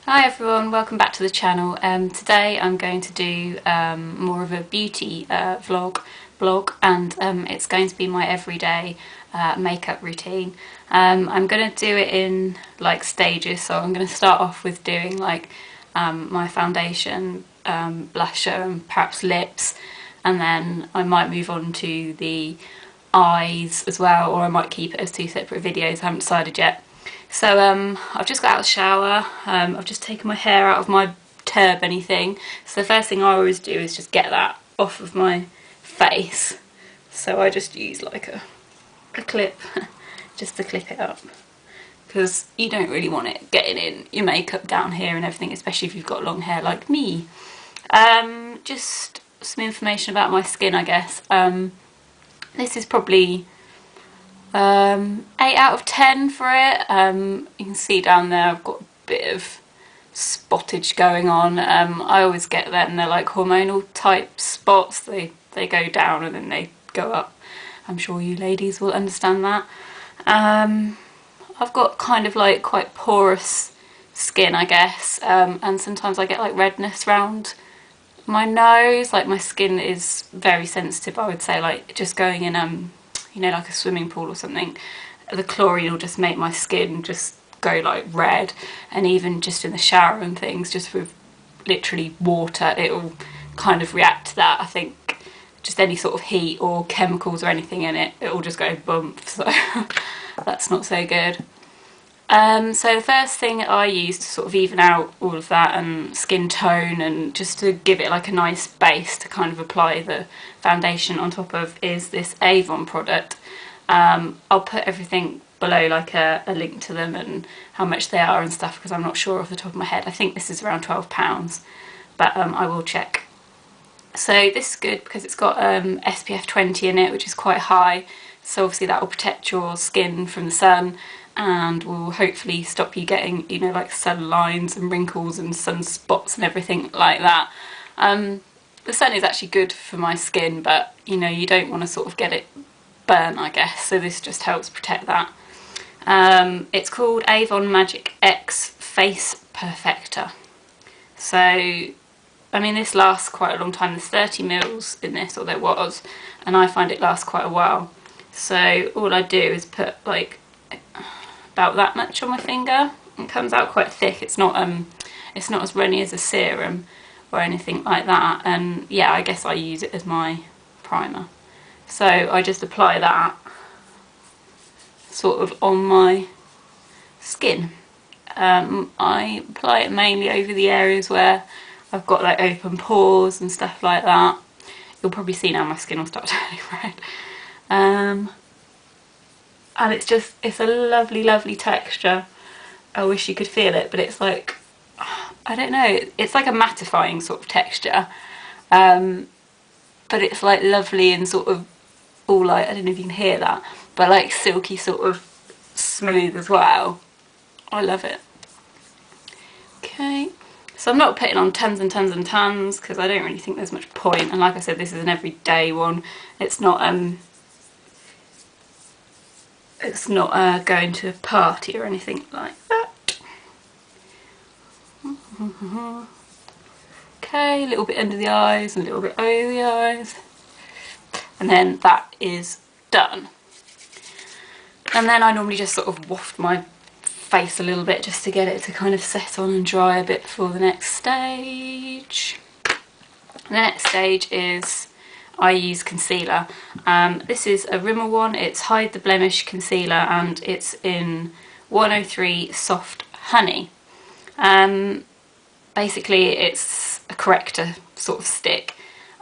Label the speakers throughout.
Speaker 1: Hi everyone, welcome back to the channel. Today I'm going to do more of a beauty blog, and it's going to be my everyday makeup routine. I'm going to do it in like stages, so I'm going to start off with doing like my foundation, blusher and perhaps lips, and then I might move on to the eyes as well, or I might keep it as two separate videos. I haven't decided yet. So I've just got out of the shower. I've just taken my hair out of my turbany thing. So the first thing I always do is just get that off of my face. So I just use like a clip just to clip it up, because you don't really want it getting in your makeup down here and everything, especially if you've got long hair like me. Just some information about my skin, I guess. This is probably 8 out of 10 for it. You can see down there I've got a bit of spottage going on. I always get them, they're like hormonal type spots. They go down and then they go up. I'm sure you ladies will understand that. I've got kind of like quite porous skin, I guess, and sometimes I get like redness around my nose. Like my skin is very sensitive, I would say, like just going in you know, like a swimming pool or something, the chlorine will just make my skin just go like red, and even just in the shower and things, just with literally water, it will kind of react to that. I think just any sort of heat or chemicals or anything in it, it will just go bump, so that's not so good. So the first thing I use to sort of even out all of that and skin tone, and just to give it like a nice base to kind of apply the foundation on top of, is this Avon product. I'll put everything below, like a link to them and how much they are and stuff, because I'm not sure off the top of my head. I think this is around £12, but I will check. So this is good because it's got SPF 20 in it, which is quite high, so obviously that will protect your skin from the sun and will hopefully stop you getting, you know, like sun lines and wrinkles and sunspots and everything like that. The sun is actually good for my skin, but you know, you don't want to sort of get it burn, I guess, so this just helps protect that. It's called Avon Magic X Face Perfector. So I mean, this lasts quite a long time. There's 30 mils in this, or there was, and I find it lasts quite a while. So all I do is put like about that much on my finger. It comes out quite thick. It's not as runny as a serum or anything like that. And yeah, I guess I use it as my primer. So I just apply that sort of on my skin. I apply it mainly over the areas where I've got like open pores and stuff like that. You'll probably see now my skin will start turning red. And it's a lovely, lovely texture. I wish you could feel it, but it's like, I don't know, it's like a mattifying sort of texture. But it's like lovely and sort of all like, I don't know if you can hear that, but like silky sort of smooth as well. I love it. Okay, so I'm not putting on tons and tons and tons because I don't really think there's much point, and like I said, this is an everyday one. It's not going to a party or anything like that. Okay, a little bit under the eyes and a little bit over the eyes, and then that is done. And then I normally just sort of waft my face a little bit just to get it to kind of set on and dry a bit for the next stage. The next stage is I use concealer. This is a Rimmel one. It's Hide the Blemish Concealer, and it's in 103 Soft Honey. Basically it's a corrector sort of stick.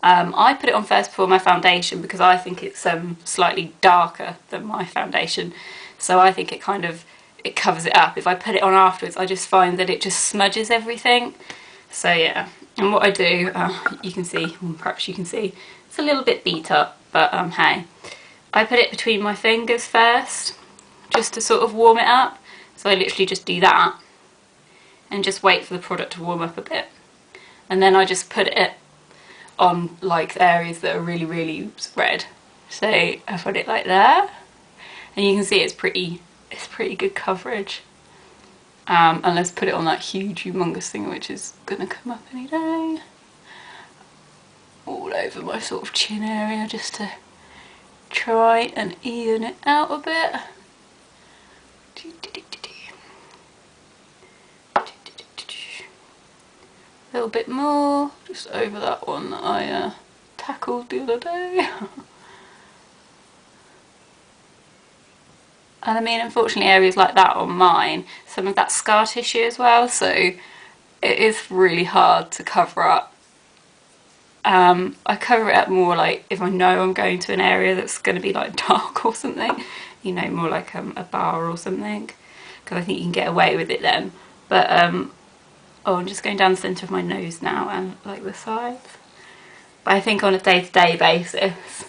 Speaker 1: I put it on first before my foundation because I think it's slightly darker than my foundation, so I think it covers it up. If I put it on afterwards, I just find that it just smudges everything. So yeah, and what I do, you can see, well, perhaps you can see, it's a little bit beat up, but hey. I put it between my fingers first, just to sort of warm it up. So I literally just do that, and just wait for the product to warm up a bit. And then I just put it on like the areas that are really, really red. So I put it like there, and you can see it's pretty good coverage. and let's put it on that huge humongous thing which is gonna come up any day, all over my sort of chin area, just to try and even it out a bit. A little bit more, just over that one that I tackled the other day. And I mean, unfortunately, areas like that on mine, some of that scar tissue as well, so it is really hard to cover up. I cover it up more like if I know I'm going to an area that's going to be like dark or something, you know, more like a bar or something, because I think you can get away with it then. But oh, I'm just going down the centre of my nose now and like the sides. But I think on a day-to-day basis,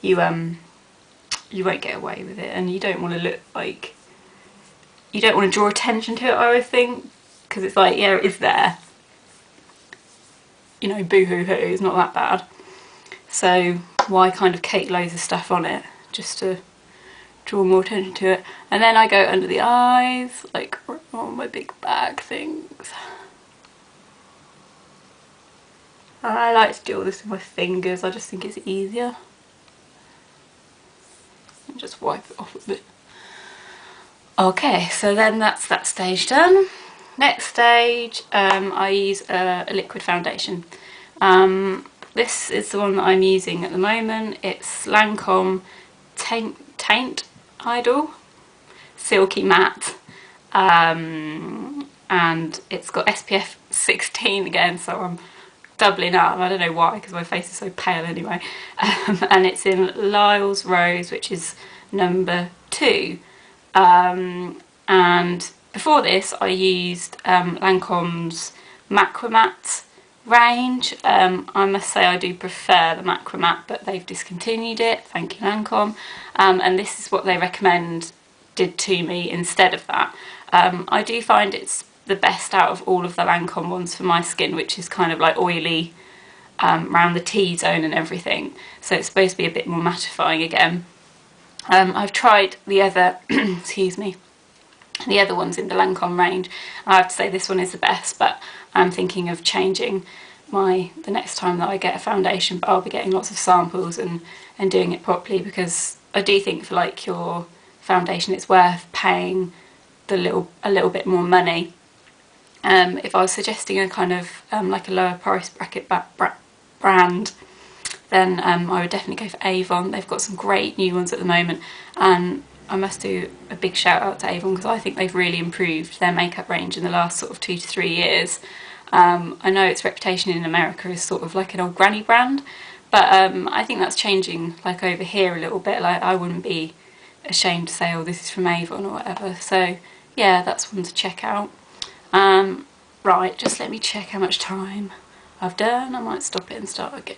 Speaker 1: you won't get away with it, and you don't want to look like, you don't want to draw attention to it, I always think, because it's like, yeah, it is there, you know, boo-hoo-hoo, it's not that bad, so why kind of cake loads of stuff on it just to draw more attention to it. And then I go under the eyes, like on my big bag things, and I like to do all this with my fingers, I just think it's easier. Just wipe it off a bit. Okay, so then that's that stage done. Next stage, I use a liquid foundation. This is the one that I'm using at the moment. It's Lancome Taint Idol Silky Matte, and it's got SPF 16 again, so I'm doubling up. I don't know why, because my face is so pale anyway. And it's in Lyle's Rose, which is number 2. And before this I used Lancome's Macromat range. I must say I do prefer the Macromat, but they've discontinued it, thank you Lancome. And this is what they recommended to me instead of that. I do find it's the best out of all of the Lancome ones for my skin, which is kind of like oily around the T-zone and everything, so it's supposed to be a bit more mattifying again. I've tried the other excuse me, the other ones in the Lancome range. I have to say this one is the best, but I'm thinking of changing the next time that I get a foundation, but I'll be getting lots of samples and doing it properly, because I do think for like your foundation it's worth paying a little bit more money. If I was suggesting a kind of like a lower price bracket brand, then I would definitely go for Avon. They've got some great new ones at the moment, and I must do a big shout out to Avon, because I think they've really improved their makeup range in the last sort of 2 to 3 years. I know its reputation in America is sort of like an old granny brand, but I think that's changing like over here a little bit. Like I wouldn't be ashamed to say, oh, this is from Avon or whatever, so yeah, that's one to check out. Right, just let me check how much time I've done. I might stop it and start again.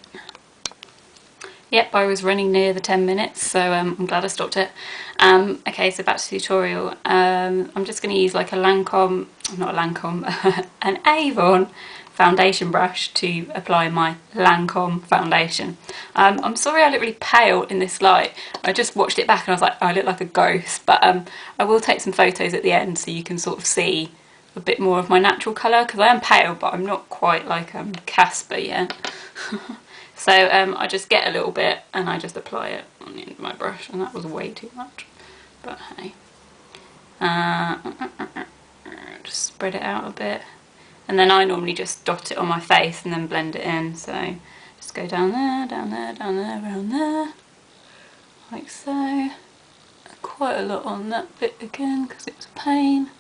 Speaker 1: Yep, I was running near the 10 minutes, so I'm glad I stopped it. Okay, so back to the tutorial. I'm just going to use like a Lancome, not a Lancome, an Avon foundation brush to apply my Lancome foundation. I'm sorry I look really pale in this light. I just watched it back and I was like, oh, I look like a ghost, but I will take some photos at the end so you can sort of see a bit more of my natural colour, because I am pale but I'm not quite like Casper yet. So I just get a little bit and I just apply it on the end of my brush, and that was way too much, but hey. Just spread it out a bit, and then I normally just dot it on my face and then blend it in, so just go down there, down there, down there, around there, like so. Quite a lot on that bit again because it was a pain.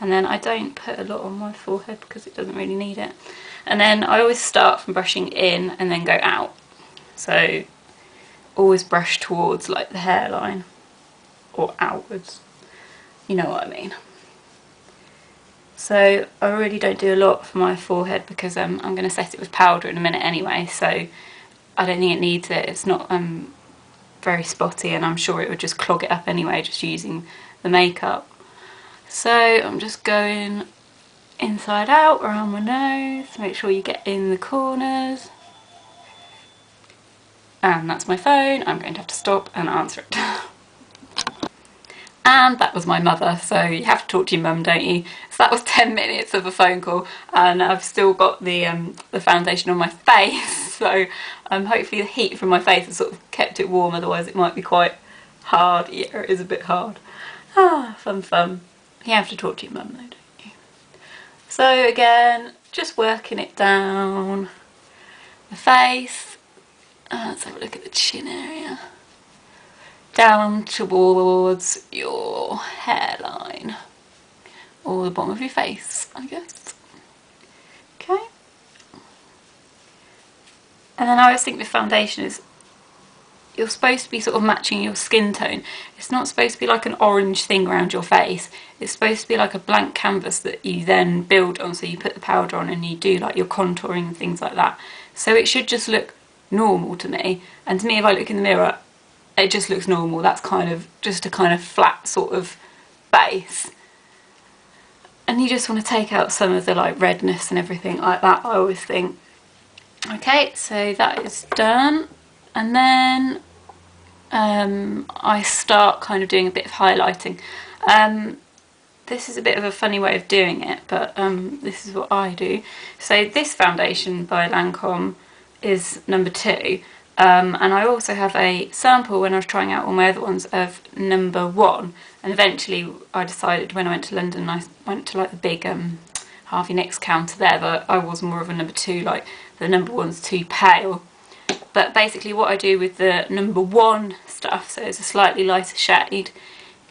Speaker 1: And then I don't put a lot on my forehead because it doesn't really need it. And then I always start from brushing in and then go out. So always brush towards like the hairline or outwards. You know what I mean. So I really don't do a lot for my forehead because I'm going to set it with powder in a minute anyway. So I don't think it needs it. It's not very spotty, and I'm sure it would just clog it up anyway just using the makeup. So I'm just going inside out around my nose, make sure you get in the corners. And that's my phone. I'm going to have to stop and answer it. And that was my mother, so you have to talk to your mum, don't you? So that was 10 minutes of a phone call, and I've still got the foundation on my face, so hopefully the heat from my face has sort of kept it warm, otherwise it might be quite hard. Yeah, it is a bit hard. Ah, fun. You have to talk to your mum though, don't you? So again, just working it down the face. Let's have a look at the chin area. Down towards your hairline, or the bottom of your face, I guess. Okay. And then I always think with foundation is you're supposed to be sort of matching your skin tone. It's not supposed to be like an orange thing around your face. It's supposed to be like a blank canvas that you then build on. So you put the powder on and you do like your contouring and things like that. So it should just look normal to me. And to me, if I look in the mirror, it just looks normal. That's kind of just a kind of flat sort of base. And you just want to take out some of the like redness and everything like that, I always think. Okay, so that is done. And then I start kind of doing a bit of highlighting. This is a bit of a funny way of doing it, but this is what I do. So this foundation by Lancome is number 2. And I also have a sample when I was trying out all my other ones of number 1, and eventually I decided when I went to London I went to like the big Harvey Nicks counter there, but I was more of a number 2, like the number 1's too pale. But basically what I do with the number 1 stuff, so it's a slightly lighter shade,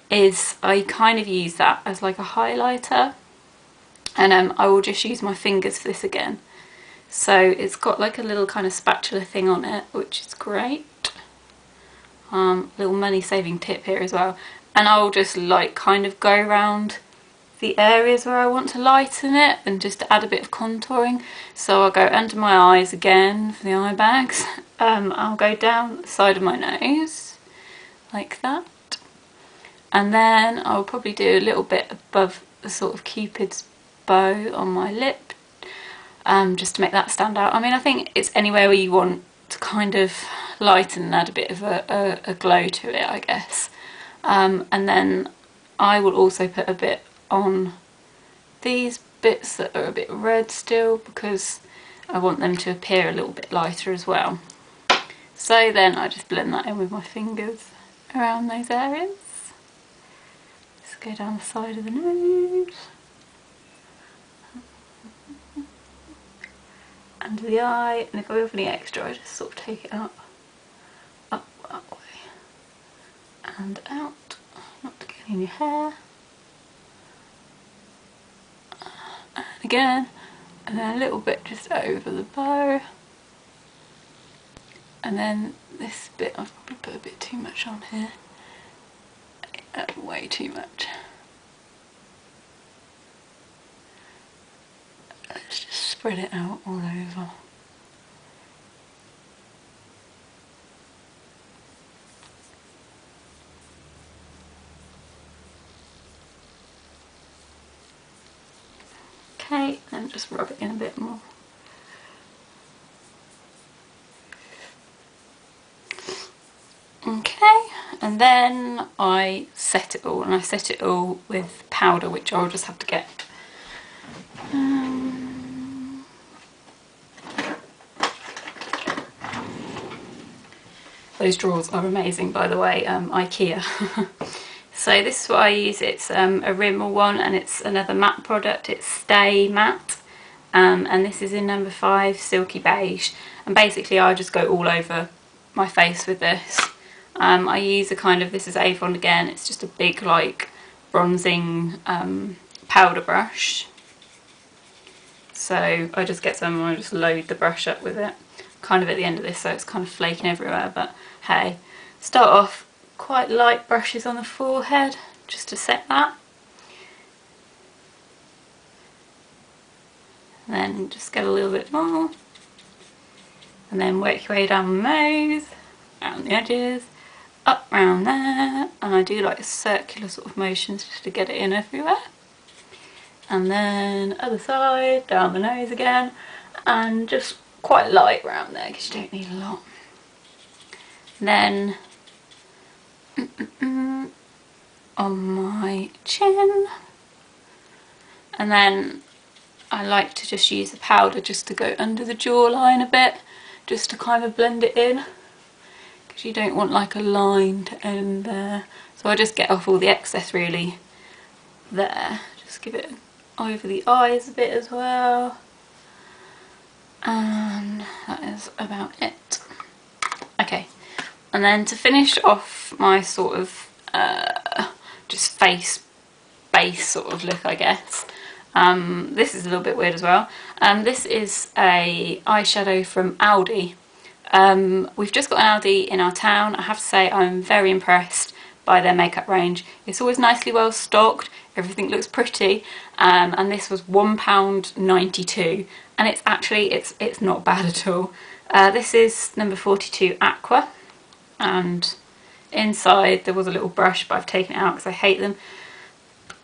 Speaker 1: is I kind of use that as like a highlighter, and I will just use my fingers for this again. So it's got like a little kind of spatula thing on it, which is great. Little money saving tip here as well. And I'll just like kind of go around the areas where I want to lighten it and just add a bit of contouring. So I'll go under my eyes again for the eye bags. I'll go down the side of my nose like that. And then I'll probably do a little bit above the sort of Cupid's bow on my lip. Just to make that stand out. I mean, I think it's anywhere where you want to kind of lighten and add a bit of a glow to it, I guess. And then I will also put a bit on these bits that are a bit red still, because I want them to appear a little bit lighter as well. So then I just blend that in with my fingers around those areas. Just go down the side of the nose. Under the eye, and if I have any extra I just sort of take it up that way and out, not to get in your hair, and again, and then a little bit just over the bow, and then this bit I've probably put a bit too much on here, way too much. Let's just spread it out all over. Okay, and just rub it in a bit more. Okay, and then I set it all, and I set it all with powder, which I'll just have to get. Those drawers are amazing, by the way, IKEA. So this is what I use. It's a Rimmel one, and it's another matte product. It's Stay Matte, and this is in number 5, Silky Beige. And basically I just go all over my face with this. I use a kind of, this is Avon again, it's just a big like bronzing powder brush. So I just get some and I just load the brush up with it, kind of at the end of this, so it's kind of flaking everywhere, but hey. Start off quite light brushes on the forehead, just to set that. And then just get a little bit more. And then work your way down the nose, around the edges, up round there, and I do like a circular sort of motions just to get it in everywhere. And then other side, down the nose again, and just quite light round there because you don't need a lot. And then on my chin, and then I like to just use the powder just to go under the jawline a bit, just to kind of blend it in, because you don't want like a line to end there. So I just get off all the excess really there, just give it over the eyes a bit as well, and that is about it. Okay, and then to finish off my sort of just face base sort of look, I guess, this is a little bit weird as well. This is a eyeshadow from Aldi. We've just got an Aldi in our town. I have to say I'm very impressed by their makeup range. It's always nicely well stocked, everything looks pretty, and this was £1.92, and it's actually, it's not bad at all. This is number 42 Aqua, and inside there was a little brush, but I've taken it out because I hate them.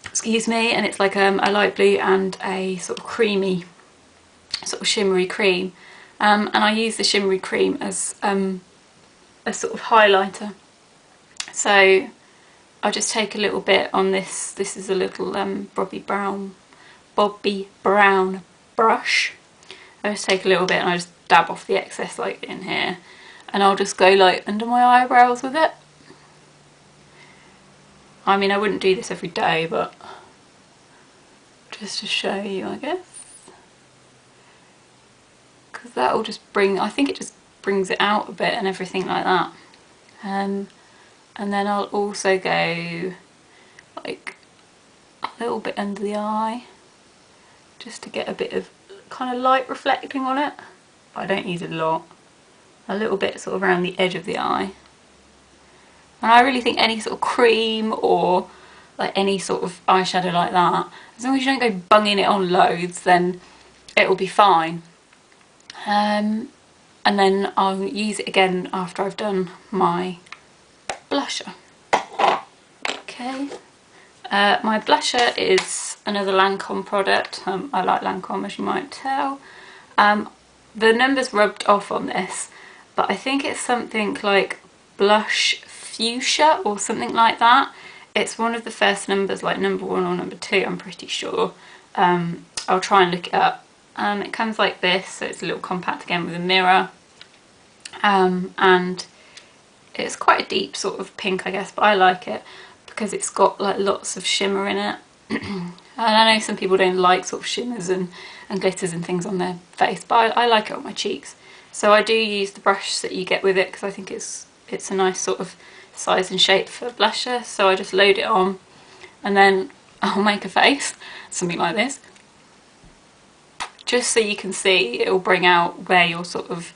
Speaker 1: Excuse me. And it's like a light blue and a sort of creamy, sort of shimmery cream, and I use the shimmery cream as a sort of highlighter. So I'll just take a little bit on this. This is a little Bobbi Brown brush. I just take a little bit and I just dab off the excess like in here, and I'll just go like under my eyebrows with it. I mean, I wouldn't do this every day, but just to show you, I guess, because that will just bring, I think it just brings it out a bit and everything like that. And then I'll also go like a little bit under the eye, just to get a bit of kind of light reflecting on it. But I don't use it a lot. A little bit sort of around the edge of the eye. And I really think any sort of cream or like any sort of eyeshadow like that, as long as you don't go bunging it on loads, then it will be fine. And then I'll use it again after I've done my blusher. Okay, my blusher is another Lancome product. I like Lancome, as you might tell. The number's rubbed off on this, but I think it's something like Blush Fuchsia or something like that. It's one of the first numbers, like number 1 or number 2, I'm pretty sure. I'll try and look it up. It comes like this, so it's a little compact again with a mirror, and it's quite a deep sort of pink, I guess, but I like it because it's got like lots of shimmer in it. And I know some people don't like sort of shimmers and glitters and things on their face, but I like it on my cheeks. So I do use the brush that you get with it because I think it's a nice sort of size and shape for a blusher. So I just load it on, and then I'll make a face, something like this, just so you can see. It will bring out where your sort of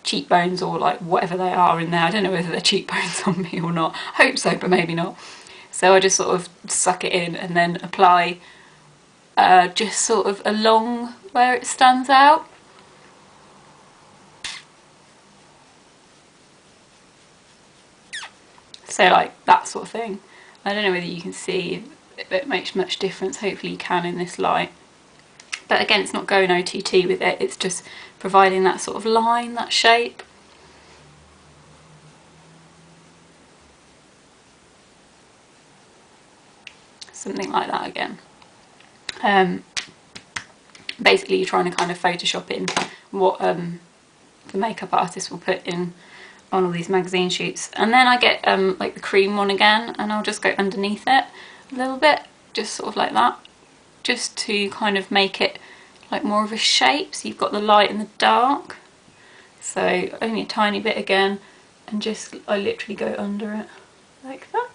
Speaker 1: cheekbones or like whatever they are in there. I don't know whether they're cheekbones on me or not. I hope so, but maybe not. So I just sort of suck it in and then apply just sort of along where it stands out. So like that sort of thing. I don't know whether you can see if it makes much difference. Hopefully you can in this light. But again, it's not going OTT with it, it's just providing that sort of line, that shape. Something like that again. Basically you're trying to kind of Photoshop in what the makeup artist will put in on all these magazine shoots. And then I get like the cream one again, and I'll just go underneath it a little bit, just sort of like that, just to kind of make it like more of a shape, so you've got the light and the dark. So only a tiny bit again, and just I literally go under it like that.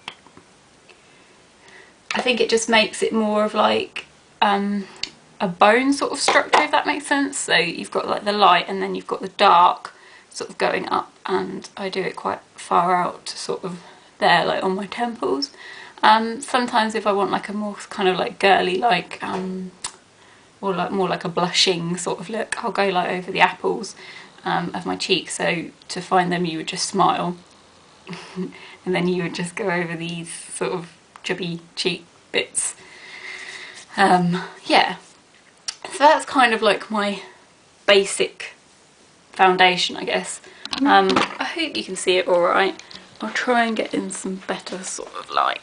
Speaker 1: I think it just makes it more of like a bone sort of structure, if that makes sense. So you've got like the light and then you've got the dark sort of going up, and I do it quite far out to sort of there, like on my temples. Sometimes if I want like a more kind of like girly, like or like more like a blushing sort of look, I'll go like over the apples of my cheeks. So to find them you would just smile and then you would just go over these sort of chubby cheek bits. Yeah, so that's kind of like my basic foundation, I guess. I hope you can see it alright. I'll try and get in some better sort of light.